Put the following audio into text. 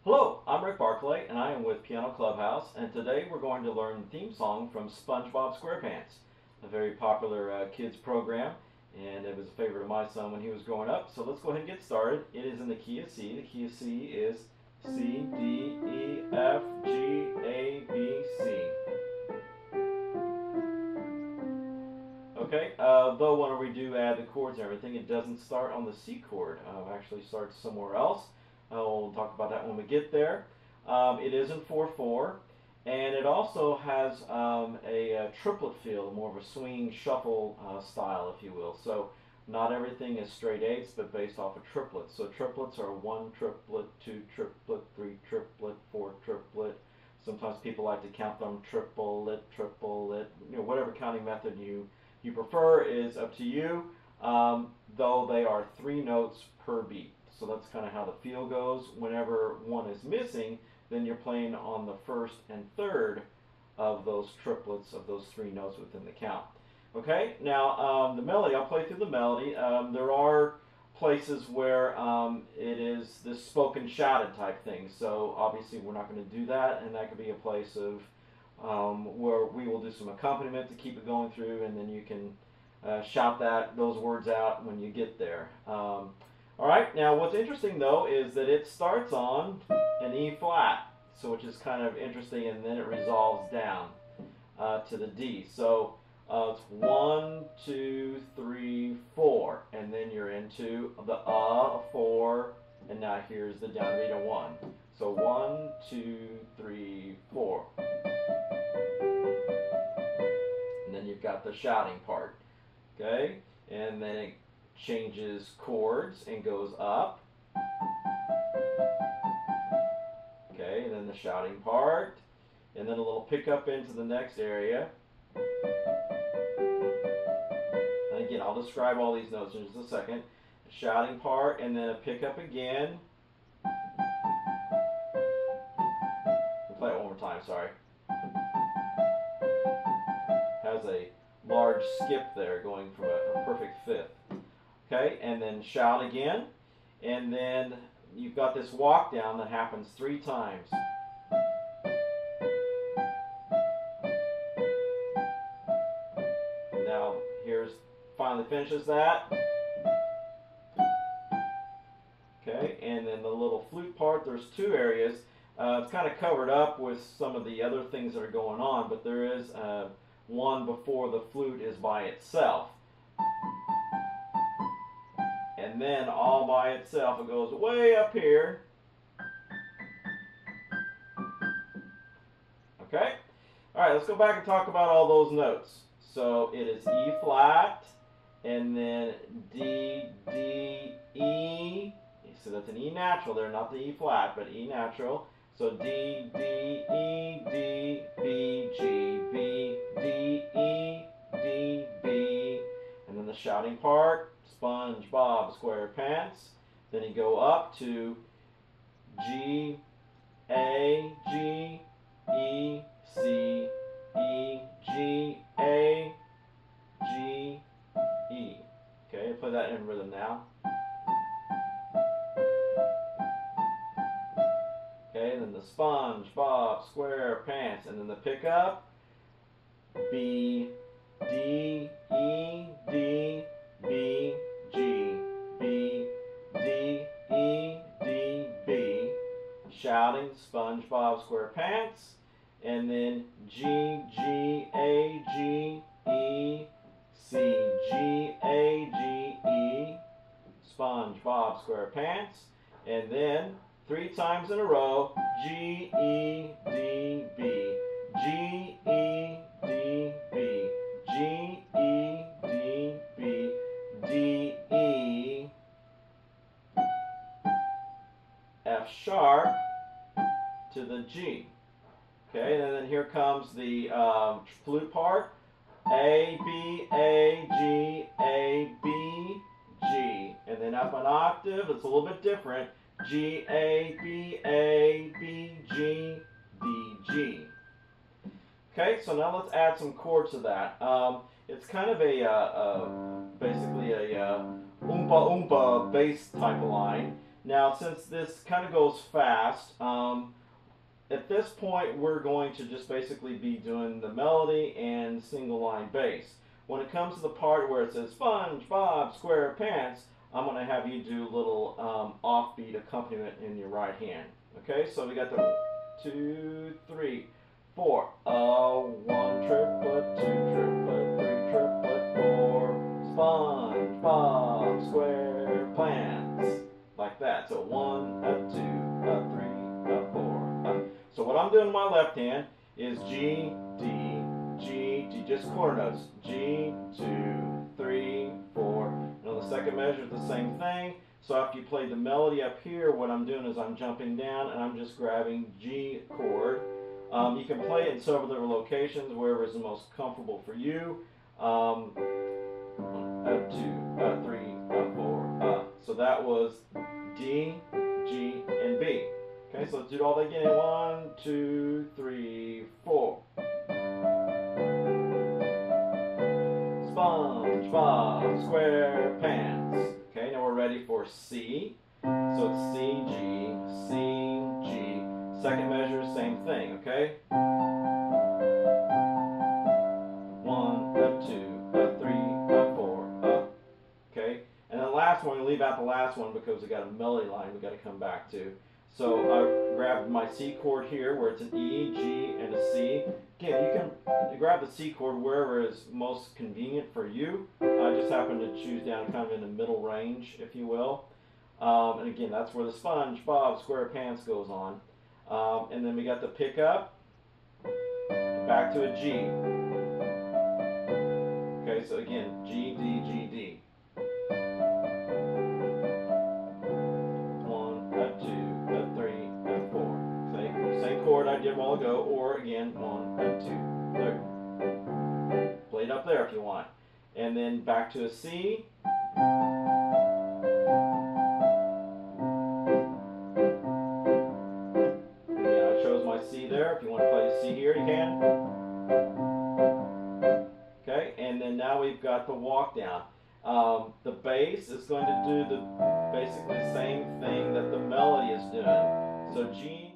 Hello, I'm Rick Barclay, and I am with Piano Clubhouse, and today we're going to learn the theme song from SpongeBob SquarePants, a very popular kids program, and it was a favorite of my son when he was growing up. So let's go ahead and get started. It is in the key of C. The key of C is C, D, E, F, G, A, B, C. Okay, though when we do add the chords and everything, it doesn't start on the C chord. It actually starts somewhere else. We'll talk about that when we get there. It is in 4/4, and it also has a triplet feel, more of a swing shuffle style, if you will. So not everything is straight eighths, but based off of triplets. So triplets are 1 triplet, 2 triplet, 3 triplet, 4 triplet. Sometimes people like to count them triplet, whatever counting method you prefer is up to you, though they are 3 notes per beat. So that's kind of how the feel goes. Whenever one is missing, then you're playing on the first and third of those triplets of those 3 notes within the count. Okay, now the melody, I'll play through the melody. There are places where it is this spoken shouted type thing, so obviously we're not going to do that, and that could be a place of where we will do some accompaniment to keep it going through, and then you can shout those words out when you get there. Alright, now what's interesting though is that it starts on an E flat, so which is kind of interesting, and then it resolves down to the D. So it's 1, 2, 3, 4, and then you're into the 4, and now here's the downbeat of 1. So 1, 2, 3, 4. And then you've got the shouting part, okay? And then it changes chords and goes up. Okay, and then the shouting part, and then a little pickup into the next area. And again, I'll describe all these notes in just a second. The shouting part, and then a pickup again. We'll play it one more time, sorry. Has a large skip there going from a perfect fifth. Okay, and then shout again, and then you've got this walk down that happens 3 times. Now here's finally finishes that. Okay, and then the little flute part, there's 2 areas. It's kind of covered up with some of the other things that are going on, but there is one before the flute is by itself. And then all by itself it goes way up here. Okay? Alright, let's go back and talk about all those notes. So it is E flat, and then D, D, E. So that's an E natural there, not the E flat, but E natural. So D, D, E, D, B, G, B, D, E, D, B. And then the shouting part, SpongeBob SquarePants. Then you go up to G, A, G, E, C, E, G, A, G, E. Okay, play that in rhythm now. Okay, and then the SpongeBob SquarePants, and then the pickup, B, D, E, D, B, G, B, D, E, D, B. Shouting SpongeBob SquarePants, and then G, G, A, G, E, C, G, A, G, E. SpongeBob SquarePants, and then 3 times in a row, G, E, D, B, G, E, D, B, G, E, D, B, D, E, F sharp to the G. Okay, and then here comes the flute part, A, B, A, G, A, B, G. And then up an octave, it's a little bit different. G, A, B, A, B, G, D, G. Okay, so now let's add some chords to that. It's kind of a basically a oompa oompa bass type of line. Now, since this kind of goes fast, at this point we're going to just basically be doing the melody and single line bass. When it comes to the part where it says SpongeBob SquarePants, I'm going to have you do a little offbeat accompaniment in your right hand. Okay, so we got the 2, 3, 4. One triplet, 2 triplet, 3 triplet, 4. SpongeBob SquarePants. Like that. So 1, 2, 3, 4. So what I'm doing with my left hand is G, D, G, D, just quarter notes. G, 2, 3, 4. And on the second measure, it's the same thing. So after you play the melody up here, what I'm doing is I'm jumping down and I'm just grabbing G chord. You can play it in several different locations, wherever is the most comfortable for you. 2, 3, 4. So that was D, G, and B. Okay, so let's do all that again. 1, 2, 3, 4. SpongeBob SquarePants. Okay, now we're ready for C. So it's C, G, C, G. Second measure, same thing, okay? 1, 2, 3, 4, okay? And then the last one, we leave out the last one because we got a melody line we got to come back to. So I grabbed my C chord here where it's an E, G, and a C. Again, you can grab the C chord wherever is most convenient for you. I just happen to choose down kind of in the middle range, if you will. And again, that's where the SpongeBob SquarePants goes on. And then we got the pickup, back to a G. Okay, so again, G, D, G, D. 1, 2, 3, 4. Same chord I did a while ago, or again, 1, 2, 3. Play it up there if you want. And then back to a C. C there. If you want to play the C here, you can. Okay, and then now we've got the walk down. The bass is going to do the basically the same thing that the melody is doing. So G.